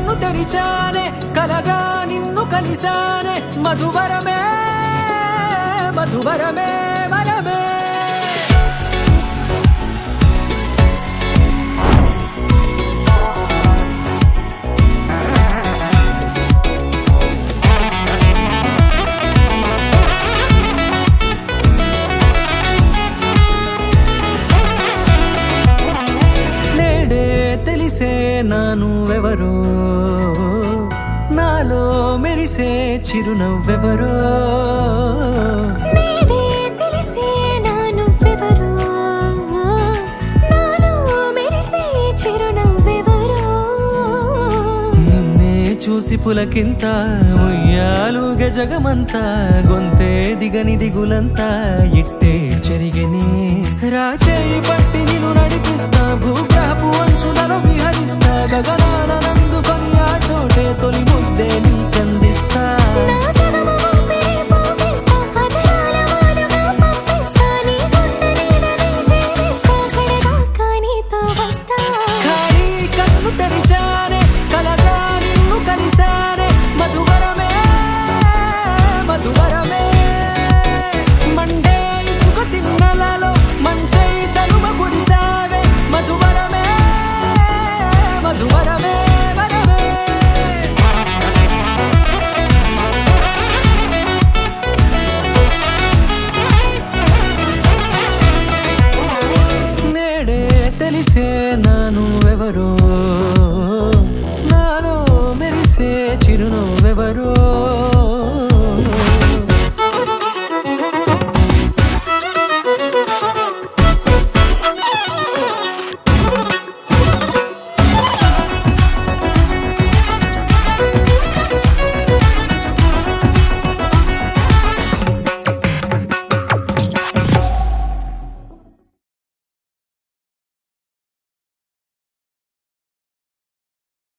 కన్ను తెరిచానే కలగా నిన్ను కలిసానే మధువరమే మధువరమే వరమే తెలిసే నానువెవరో నాలో మెరిసే చిరునవ్వెవరో నేడే తెలిసే నానువెవరో నాలో మెరిసే చిరునవ్వెవరో నిన్నే చూసి పులకింత ఉయ్యాలుగ జగమంతా గొంతే దిగని దిగులంతా ఇట్టే చెరిగెనే రాచేయి పట్టి నిన్ను నడిపిస్తా భూగ్రహపు అంచులలో విహరిస్తా గగనాల నందుకొని ఆ చోటే తొలి ముద్దే నీకందిస్తా నా సగము ఊపిరి పోగిస్తా అధరాల వాలుగా పంపిస్తా నీ గుండె నీడనే చేరిస్తా కడదాకా నీతో వస్తా ఖాళీ కన్ను తెరిచానే కలగా నిన్ను కలిసానే మధువరమే మధువరమే మండే ఇసుక తిన్నలలో మంచై చలువ కురిసావే మధువరమే మధువరమే వరమే నేడే తెలిసే నానువెవరో నాలో మెరిసే చిరునవ్వెవరో